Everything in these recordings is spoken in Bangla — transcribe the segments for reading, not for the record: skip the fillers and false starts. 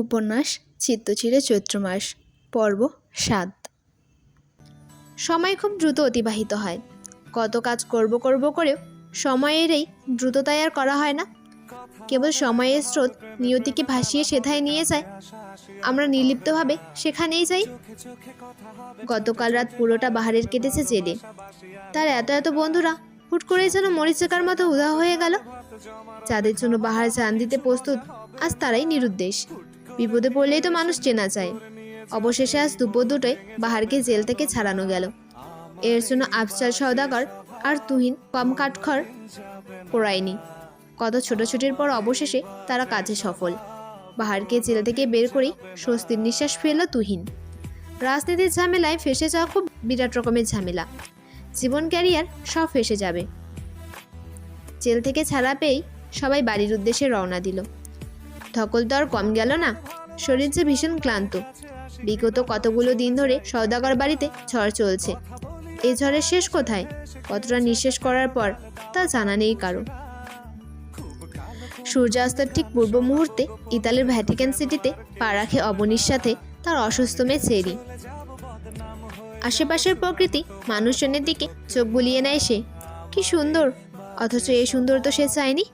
উপন্যাস চিত্তচিরে চৈত্র মাস পর্ব ৭। সময় খুব দ্রুত অতিবাহিত হয়। কত কাজ করব করেও সময়ের এই দ্রুততায় আর করা হয় না। কেবল সময়ের স্রোত নিয়তিকে ভাসিয়ে সেথায় নিয়ে যায়, আমরা নির্লিপ্তভাবে সেখানেই যাই। গতকাল রাত পুরোটা বাহারের কেটেছে জেলে। তার এত এত বন্ধুরা হুট করে যেন মরিচিকার মতো উধাও হয়ে গেল। যাদের জন্য বাহার জান দিতে প্রস্তুত, আজ তারাই নিরুদ্দেশ। বিপদে পড়লেই তো মানুষ চেনা যায়। অবশেষে আজ দুপুর দুটোয় বাহারকে জেল থেকে ছাড়ানো গেল। এর জন্য আফজাল সওদাগর আর তুহিন কম কাঠখড় পোড়ায়নি। কত ছোটাছুটির পর অবশেষে তারা কাজে সফল। বাহারকে জেল থেকে বের করেই স্বস্তির নিঃশ্বাস ফেলল তুহিন। রাজনীতির ঝামেলায় ফেসে যাওয়া খুব বিরাট রকমের ঝামেলা। জীবন ক্যারিয়ার সব ফেসে যাবে। জেল থেকে ছাড়া পেয়েই সবাই বাড়ির উদ্দেশ্যে রওনা দিল। ধকল তো আর কম গেল না, শরীর যে ভীষণ ক্লান্ত। বিগত কতগুলো দিন ধরে সওদাগর বাড়িতে ঝড় চলছে। এই ঝড়ের শেষ কোথায়, কতটা নিঃশেষ করার পর তা জানা নেই কারো। সূর্যাস্তের ঠিক পূর্ব মুহূর্তে ইতালির ভ্যাটিকান সিটিতে পা রাখে অবনীর সাথে তার অসুস্থ মেয়ে চেরি। আশেপাশের প্রকৃতি মানুষজনের দিকে চোখ বুলিয়ে নেয় সে। কি সুন্দর, অথচ এই সুন্দর তো সে চায়নি।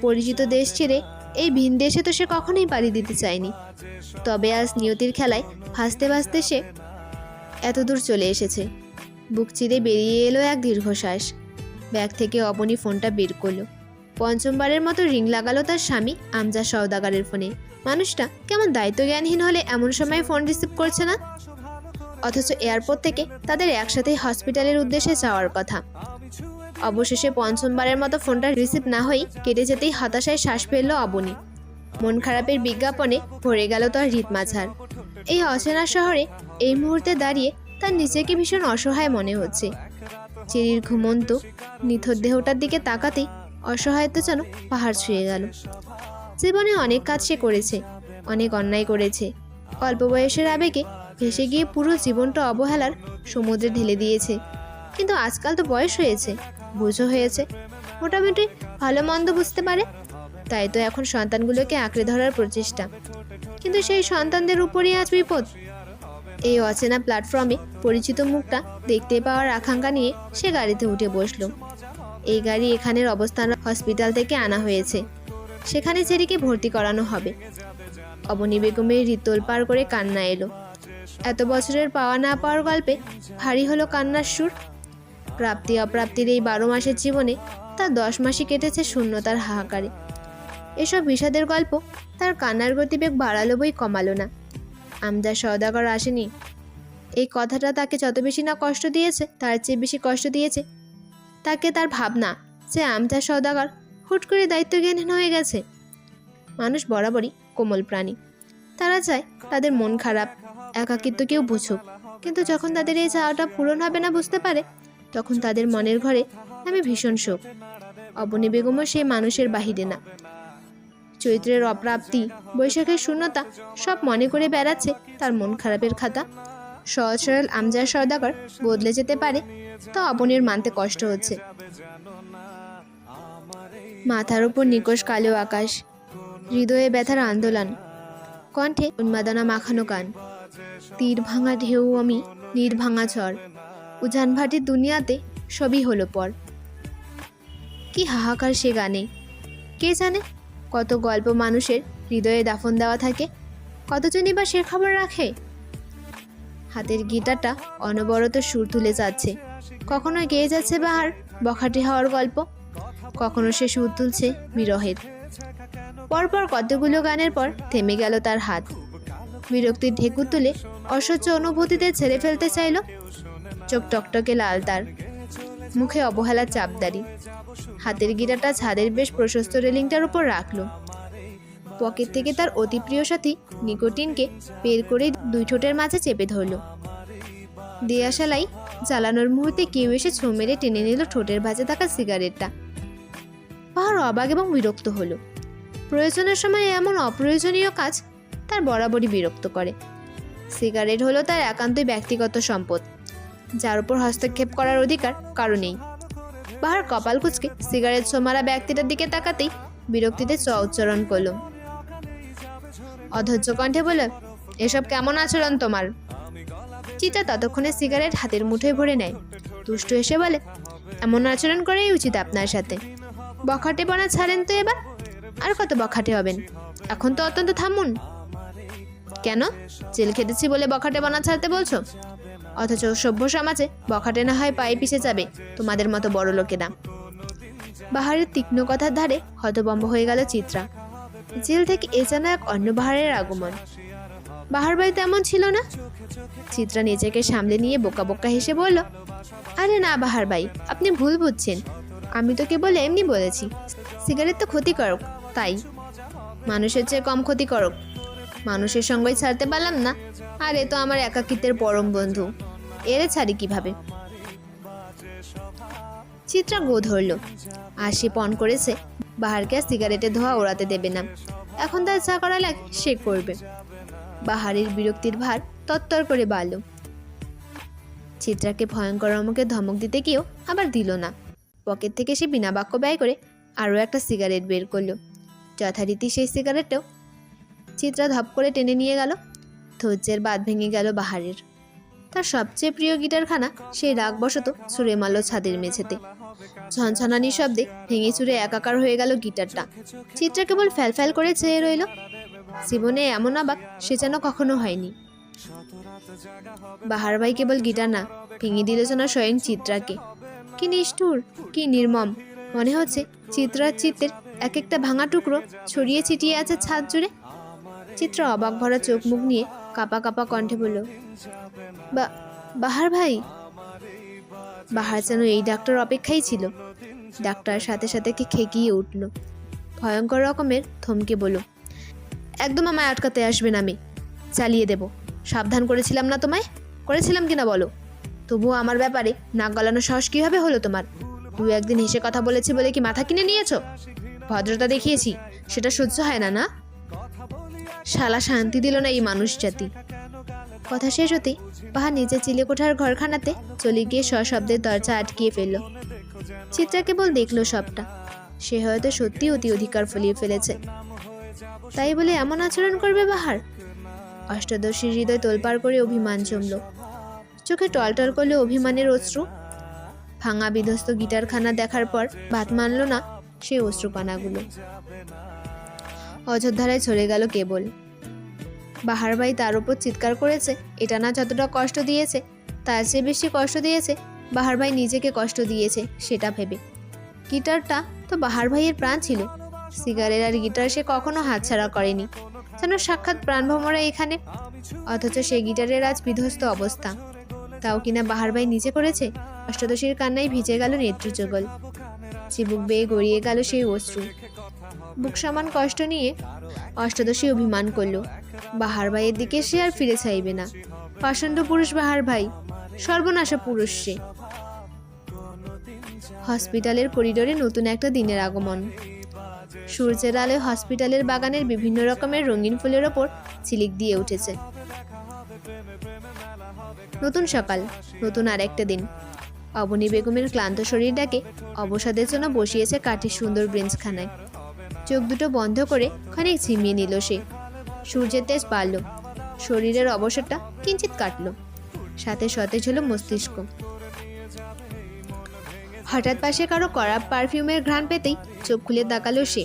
পরিচিত দেশ ছেড়ে এই ভিন দেশে তো সে কখনোই পাড়ি দিতে চায়নি। তবে আজ নিয়তির খেলায় ভাসতে ভাসতে সে এত দূর চলে এসেছে। বুক চিরে বেরিয়ে এলো এক দীর্ঘশ্বাস। ব্যাগ থেকে অবনী ফোনটা বের করলো। পঞ্চমবারের মতো রিং লাগালো তার স্বামী আমজাদ সওদাগরের ফোনে। মানুষটা কেমন দায়িত্বজ্ঞানহীন হলে এমন সময় ফোন রিসিভ করছে না। অথচ এয়ারপোর্ট থেকে তাদের একসাথেই হসপিটালের উদ্দেশ্যে যাওয়ার কথা। অবশেষে পঞ্চমবারের মতো ফোনটা রিসিভ না হয়েই কেটে যেতেই হতাশায় শ্বাস ফেলল অবনী। মন খারাপের বিজ্ঞাপনে ভরে গেল তার হৃদ মাঝার। এই অচেনা শহরে এই মুহূর্তে দাঁড়িয়ে তার নিজেকে ভীষণ অসহায় মনে হচ্ছে। চেরির ঘুমন্ত নিথর দেহটার দিকে তাকাতেই অসহায়তা যেন পাহাড় ছুঁয়ে গেল। জীবনে অনেক কাজ সে করেছে, অনেক অন্যায় করেছে। অল্প বয়সের আবেগে ভেসে গিয়ে পুরো জীবনটা অবহেলার সমুদ্রে ঢেলে দিয়েছে। কিন্তু আজকাল তো বয়স হয়েছে, বুঝো হয়েছে, মোটামুটি ভালো মন্দ বুঝতে পারে। তাই তো এখন সন্তানগুলোকে আঁকড়ে ধরার প্রচেষ্টা। কিন্তু সেই সন্তানদের উপরই আজ বিপদ। এই অচেনা প্ল্যাটফর্মে পরিচিত মুখটা দেখতে পাওয়ার আকাঙ্ক্ষা নিয়ে সে গাড়িতে উঠে বসলো। এই গাড়ি এখানের অবস্থান হসপিটাল থেকে আনা হয়েছে। সেখানে চেরিকে ভর্তি করানো হবে। অবনী বেগমের হৃদয় পার করে কান্না এলো। এত বছরের পাওয়া না পাওয়ার গল্পে ভারী হলো কান্নার সুর। প্রাপ্তি অপ্রাপ্তির এই 12 মাসের জীবনে তার 10 মাসই কেটেছে শূন্যতার হাহাকারে। এসব বিষাদের গল্প তার কান্নার গতিবেগ বাড়ালো বই কমালো না। আমজাদ সওদাগর আসেনি, এই কথাটা তাকে যত বেশি না কষ্ট দিয়েছে, তার চেয়ে বেশি কষ্ট দিয়েছে তাকে তার ভাবনা যে আমজাদ সওদাগর হুট করে দায়িত্বজ্ঞানহীন হয়ে গেছে। মানুষ বরাবরই কোমল প্রাণী। তারা চায় তাদের মন খারাপ, একাকিত্ব কেউ বুঝুক। কিন্তু যখন তাদের এই চাওয়াটা পূরণ হবে না বুঝতে পারে, তখন তাদের মনের ঘরে নামে ভীষণ শোক। অবনী বেগমও সেই মানুষের বাহিরে না। চৈত্রের অপ্রাপ্তি, বৈশাখের শূন্যতা সব মনে করে বেড়াচ্ছে তার মন খারাপের খাতা। সহজ সরল আমজাদ সওদাগর বদলে যেতে পারে, তা অবনীর মানতে কষ্ট হচ্ছে। মাথার উপর নিকষ কালো আকাশ, হৃদয়ে ব্যথার আন্দোলন, কণ্ঠে উন্মাদনা মাখানো গান। তীর ভাঙা ঢেউ আমি নির্ভাঙা ঝড়, উজান ভাটির দুনিয়াতে সবই হলো পর। কি হাহাকার সে গানে! কে জানে কত গল্প মানুষের হৃদয়ে দাফন দেওয়া থাকে, কতজনই বা সে খবর রাখে। হাতের গিটারটা অনবরত সুর তুলে যাচ্ছে। কখনো গেয়ে যাচ্ছে বাহার বখাটে হওয়ার গল্প, কখনো সে সুর তুলছে বিরহের। পরপর কতগুলো গানের পর থেমে গেল তার হাত। বিরক্তির ঢেকুর তুলে অসহ্য অনুভূতিতে ছেড়ে ফেলতে চাইল। চোখ টকটকে লাল তার, মুখে অবহেলার চাপদারি। হাতের গিটারটা ছাদের বেশ প্রশস্ত রেলিংটার উপর রাখলো। পকেট থেকে তার অতি প্রিয় সাথী নিকোটিনকে বের করে 2 ঠোঁটের মাঝে চেপে ধরল। দেয়াশালাই জ্বালানোর মুহূর্তে কেউ এসে ছো মেরে টেনে নিল ঠোঁটের ভাঁজে থাকা সিগারেটটা। বাহার অবাক এবং বিরক্ত হলো। প্রয়োজনের সময় এমন অপ্রয়োজনীয় কাজ তার বরাবরই বিরক্ত করে। সিগারেট হলো তার একান্তই ব্যক্তিগত সম্পদ, যার উপর হস্তক্ষেপ করার অধিকার কারো নেই। বাহার কপাল কুঁচকে সিগারেট ছো মারা ব্যক্তিটার দিকে তাকাতেই বিরক্তিতে চ উচ্চারণ করল। অধৈর্য কণ্ঠে বলল, এসব কেমন আচরণ তোমার? চিত্রা ততক্ষণে সিগারেট হাতের মুঠোয় ভরে নেয়। দুষ্টু এসে বলে, এমন আচরণ করাই উচিত আপনার সাথে। বখাটে বনা ছাড়েন তো এবার। আর কত বখাটে হবেন? এখন তো অত্যন্ত থামুন। কেন, জেল খেটেছি বলে বখাটে বনা ছাড়তে বলছো? অথচ সভ্য সমাজে বখাটে না হয় পায়ে পিছে যাবে তোমাদের মতো বড় লোকেরা। বাহারের তীক্ষ্ণ কথার ধারে হতভম্ব হয়ে গেল চিত্রা। জেল থেকে এ যেন এক অন্য বাহারের আগমন। বাহার বাড়ি তেমন ছিল না। চিত্রা নিজেকে সামলে নিয়ে বোকা বোকা হেসে বলল, আরে না বাহার ভাই, আপনি ভুল বুঝছেন। আমি তো কেবল এমনি বলেছি, সিগারেট তো ক্ষতিকারক, তাই। মানুষের চেয়ে কম ক্ষতিকারক। মানুষের সঙ্গই ছাড়তে পারলাম না, আর এ তো আমার একাকিত্বের পরম বন্ধু, এরে ছাড়ি কিভাবে? চিত্রা গো ধরল। আর সে পণ করেছে বাহারকে আর সিগারেটের ধোঁয়া ওড়াতে দেবে না। এখন তার যা করা লাগে সে করবে। বাহারের বিরক্তির ভার তত্তর করে বাড়ল। চিত্রাকে ভয়ঙ্কর রমকে ধমক দিতে গিয়েও আবার দিল না। পকেট থেকে সে বিনা বাক্য ব্যয় করে আরও একটা সিগারেট বের করলো। যথারীতি সেই সিগারেটটাও চিত্রা ধপ করে টেনে নিয়ে গেল। ধৈর্যের বাঁধ ভেঙে গেল বাহারের। তার সবচেয়ে প্রিয় গিটারখানা সেই রাগবশত ছুঁড়ে মারল ছাদের মেঝেতে। ঝনঝনানি শব্দে ভেঙে চুরে একাকার হয়ে গেল গিটারটা। চিত্রা কেবল ফ্যাল করে চেয়ে রইল। জীবনে এমন অবাক সে যেন কখনো হয়নি। বাহার ভাই কেবল গিটার না, ভেঙে দিল যেন স্বয়ং চিত্রাকে। কি নিষ্ঠুর, কি নির্মম! মনে হচ্ছে চিত্রার চিত্তের এক একটা ভাঙা টুকরো ছড়িয়ে ছিটিয়ে আছে ছাদ জুড়ে। চিত্রা অবাক ভরা চোখ মুখ নিয়ে কাপা কাপা কণ্ঠে বলল, বাহার ভাই। বাহার যেন এই ডাক্তার অপেক্ষাই ছিল। ডাক্তার সাথে সাথে কি খেকিয়ে উঠল। ভয়ঙ্কর রকমের থমকে বলল, একদম আমায় আটকাতে আসবেন, আমি চালিয়ে দেব। সাবধান করেছিলাম না তোমায়? করেছিলাম কিনা বলো? তবুও আমার ব্যাপারে নাক গলানোর সাহস কীভাবে হলো তোমার? দু একদিন হেসে কথা বলেছি বলে কি মাথা কিনে নিয়েছো? ভদ্রতা দেখিয়েছি, সেটা সহ্য হয় না, না? শালা শান্তি দিল না এই মানুষ জাতি। কথা শেষ হতে বাহার নিচে চিলেকোঠার ঘরখানাতে চলে গিয়ে সশব্দের দরজা আটকিয়ে ফেলল। চিত্রা কেবল দেখল সবটা। সে হয়তো সত্যি অতি অধিকার ফলিয়ে ফেলেছে, তাই বলে এমন আচরণ করবে বাহার? অষ্টাদশীর হৃদয় তোলপাড় করে অভিমান জমল। চোখে টলটল করলে অভিমানের অশ্রু। ভাঙা বিধ্বস্ত গিটারখানা দেখার পর ভাত মানল না সেই অশ্রুকণাগুলো। অযোধ্যায় ছড়ে গেল কেবল। বাহার ভাই তার উপর চিৎকার করেছে, এটা না যতটা কষ্ট দিয়েছে তার চেয়ে বেশি কষ্ট দিয়েছে বাহার ভাই নিজেকে কষ্ট দিয়েছে সেটা ভেবে। গিটারটা তো বাহার ভাইয়ের প্রাণ ছিল। সিগারেট আর গিটার সে কখনো হাতছাড়া করেনি, যেন সাক্ষাৎ প্রাণভমরা এখানে। অথচ সেই গিটারের আজ বিধ্বস্ত অবস্থা, তাও কিনা বাহার ভাই নিজে করেছে। অষ্টাদশীর কান্নায় ভিজে গেল নেত্রযুগল। চিবুক বেয়ে গড়িয়ে গেল সেই অশ্রু। বুক সমান কষ্ট নিয়ে অষ্টাদশী অভিমান করল, বাহার ভাইয়ের দিকে সে আর ফিরে চাইবে না। পাষণ্ড পুরুষ বাহার ভাই, সর্বনাশা পুরুষ সে। হসপিটালের করিডোরে নতুন একটা দিনের আগমন। সূর্যের আলোয় হসপিটালের বাগানের বিভিন্ন রকমের রঙিন ফুলের ওপর ঝিলিক দিয়ে উঠেছে। নতুন সকাল, নতুন আর একটা দিন। অবনী বেগমের ক্লান্ত শরীরটাকে অবসাদের জন্য বসিয়েছে কাঠের সুন্দর বেঞ্চখানায়। চোখ দুটো বন্ধ করে খানিক ঝিমিয়ে নিল সে। সূর্যের তেজ বাড়ল, শরীরের অবসরটা কিঞ্চিত কাটল, সাথে সতেজ হলো মস্তিষ্ক। হঠাৎ পাশে কারো কড়া পারফিউমের ঘ্রাণ পেতেই চোখ খুলে তাকালো সে।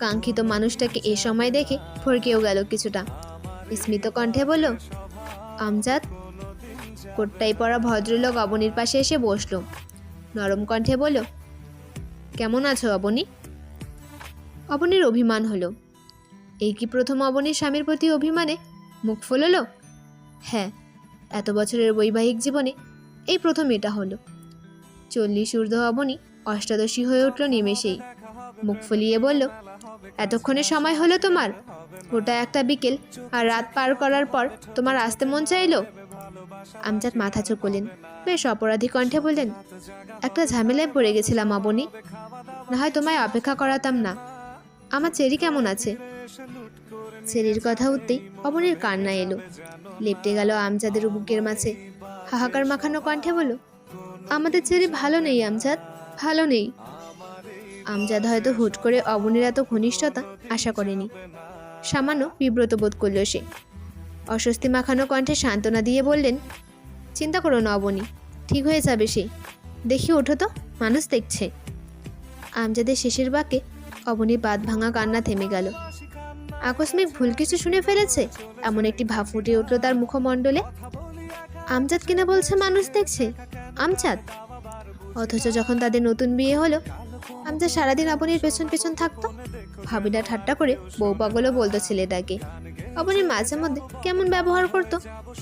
কাঙ্ক্ষিত মানুষটাকে এ সময় দেখে ফরকেও গেল কিছুটা। স্মিত কণ্ঠে বলল, আমজাদ। কোটটাই পরা ভদ্রলোক অবনীর পাশে এসে বসল। নরম কণ্ঠে বলল, কেমন আছো অবনী? অবনীর অভিমান হলো। এই কি প্রথম অবনীর স্বামীর প্রতি অভিমানে মুখ ফুলল? হ্যাঁ, এত বছরের বৈবাহিক জীবনে এই প্রথম এটা হলো। 40 ঊর্ধ্ব অবনী অষ্টাদশী হয়ে উঠল নিমেষেই। মুখ ফুলিয়ে বলল, এতক্ষণে সময় হলো তোমার? ওটা একটা বিকেল আর রাত পার করার পর তোমার আসতে মন চাইল? আমজাদ মাথা চুকলেন, বেশ অপরাধী কণ্ঠে বললেন, একটা ঝামেলায় পড়ে গেছিলাম অবনী, না হয় তোমায় অপেক্ষা করাতাম না। আমার চেরি কেমন আছে? চেরির কথা উঠতেই অবনীর কান্না এলো। লেপটে গেল আমজাদের বুকের মাঝে। হাহাকার মাখানো কণ্ঠে বলল, আমাদের চেরি ভালো নেই আমজাদ, ভালো নেই। আমজাদ হয়তো হুট করে অবনীর এত ঘনিষ্ঠতা আশা করেনি। সামান্য বিব্রত বোধ করল সে। অস্বস্তি মাখানো কণ্ঠে সান্ত্বনা দিয়ে বললেন, চিন্তা করো না অবনী, ঠিক হয়ে যাবে সে। দেখি ওঠো তো, মানুষ দেখছে। আমজাদের শেষের বাক্যে অবনীর বাঁধ ভাঙা কান্না থেমে গেল। আকস্মিক ভুল কিছু শুনে ফেলেছে এমন একটি ভাব ফুটে উঠল তার মুখমণ্ডলে। আমজাদ কিনা বলছে মানুষ দেখছে? আমজাদ! অথচ যখন তাদের নতুন বিয়ে হলো, আমজাদ সারাদিন অবনীর পেছন পেছন থাকতো। ভাবিনা ঠাট্টা করে বউ পাগলও বলতো ছেলেটাকে। অবনীর মাঝে মধ্যে কেমন ব্যবহার করতো,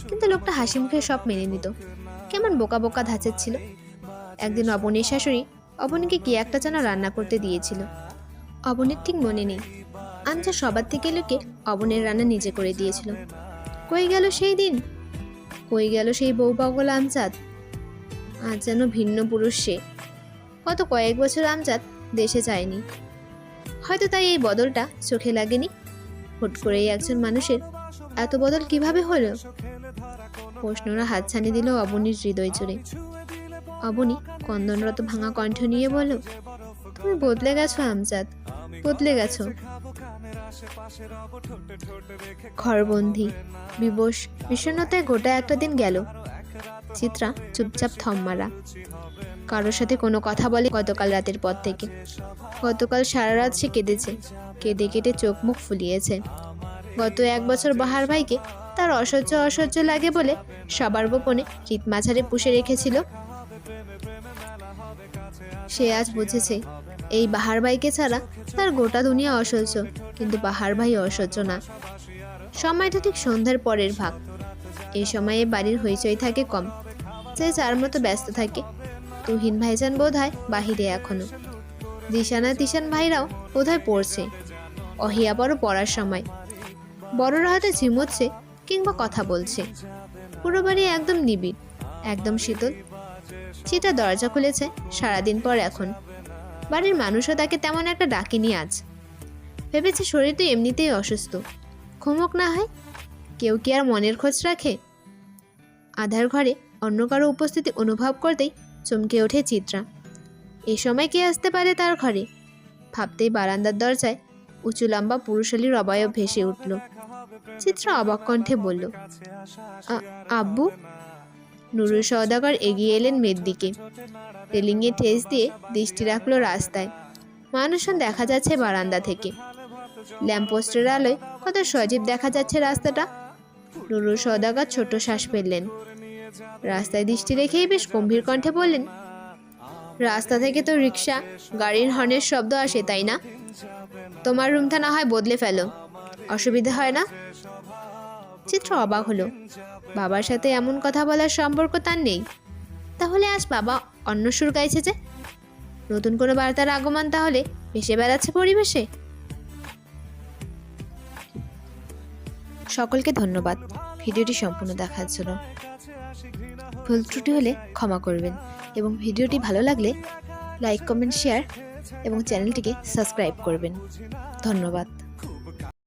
কিন্তু লোকটা হাসি মুখে সব মেনে নিত। কেমন বোকা বোকা ধাঁচের ছিল। একদিন অবনীর শাশুড়ি অবনীকে কি একটা যেন রান্না করতে দিয়েছিল। অবনীর ঠিক মনে নেই। আমজাদ সবার থেকে লুকে অবনীর রান্না নিজে করে দিয়েছিল। কই গেল সেই দিন? কই গেল সেই বউ পাগল আমজাদ? আজ যেন ভিন্ন পুরুষ সে। গত কয়েক বছর আমজাদ দেশে যায়নি, হয়তো তাই এই বদলটা চোখে লাগেনি। হুট করেই একজন মানুষের এত বদল কিভাবে হলো? প্রশ্নরা হাতছানি দিল অবনীর হৃদয় জুড়ে। অবনী কন্দনরত ভাঙা কণ্ঠ নিয়ে বলল, তুমি বদলে গেছো আমজাদ, বদলে গেছো। ঘরবন্দি, বিবশ, বিষণ্ণতায় গোটা একটা দিন গেল। চিত্রা চুপচাপ থম মারা, কারোর সাথে কোনো কথা বলে গতকাল রাতের পর থেকে। গতকাল সারা রাত সে কেঁদেছে, কেঁদে কেটে চোখ মুখ ফুলিয়েছে। গত 1 বছর বাহার ভাইকে তার অসহ্য লাগে বলে সবার গোপনে রীত মাঝারে পুষে রেখেছিল। সে আজ বুঝেছে এই বাহার ভাইকে ছাড়া তার গোটা দুনিয়া অসহ্য, কিন্তু বাহার ভাই অসহ্য না। সময়টা ঠিক সন্ধ্যার পরের ভাগ। এই সময়ে বাড়ির হইচই থাকে কম, যে যার মতো ব্যস্ত থাকে। তুহিন ভাইজান বোধহয় বাহিরে এখনো। দিশানা তিশান ভাইরাও বোধহয় পড়ছে। অহিয়া বড় পড়ার সময়। বড়রা হাতে ঝিমোচ্ছে কিংবা কথা বলছে। পুরো বাড়ি একদম নিবিড়, একদম শীতল। চিতা দরজা খুলেছে সারাদিন পর এখন। বাড়ির মানুষও তাকে তেমন একটা ডাকেনি আজ। ভেবেছে শরীর তো এমনিতেই অসুস্থ, ঘুমোক না হয়। কেউ কি আর মনের খোঁজ রাখে? আধার ঘরে অন্য কারো উপস্থিতি অনুভব করতেই চমকে ওঠে চিত্রা। এই সময় কে আসতে পারে তার ঘরে? ভাবতেই বারান্দার দরজায় উঁচু লম্বা পুরুষালীর অবয়ব ভেসে উঠল। চিত্রা অবাক কণ্ঠে বলল, আব্বু। নুরুল সওদাগর এগিয়ে এলেন মেয়ের দিকে। রেলিংয়ে ঠেস দিয়ে দৃষ্টি রাখলো রাস্তায়। মানুষজন দেখা যাচ্ছে বারান্দা থেকে। ল্যাম্পপোস্টের আলোয় কত সজীব দেখা যাচ্ছে রাস্তাটা। নুরুল সওদাগর ছোট শ্বাস ফেললেন। রাস্তায় দৃষ্টি রেখেই বেশ গম্ভীর কণ্ঠে বললেন, রাস্তা থেকে তো রিক্সা, গাড়ির হর্নের শব্দ আসে, তাই না? তোমার রুমটা না হয় বদলে ফেলো, অসুবিধা হয় না? চিত্র অবাক হলো। বাবার সাথে এমন কথা বলার সম্পর্ক তার নেই। তাহলে আজ বাবা অন্য সুর গাইছে যে? নতুন কোনো বার্তার আগমন তাহলে ভেসে বেড়াচ্ছে পরিবেশে। সকলকে ধন্যবাদ ভিডিওটি সম্পূর্ণ দেখার জন্য। ভুল ত্রুটি হলে ক্ষমা করবেন এবং ভিডিওটি ভালো লাগলে লাইক, কমেন্ট, শেয়ার এবং চ্যানেলটিকে সাবস্ক্রাইব করবেন। ধন্যবাদ।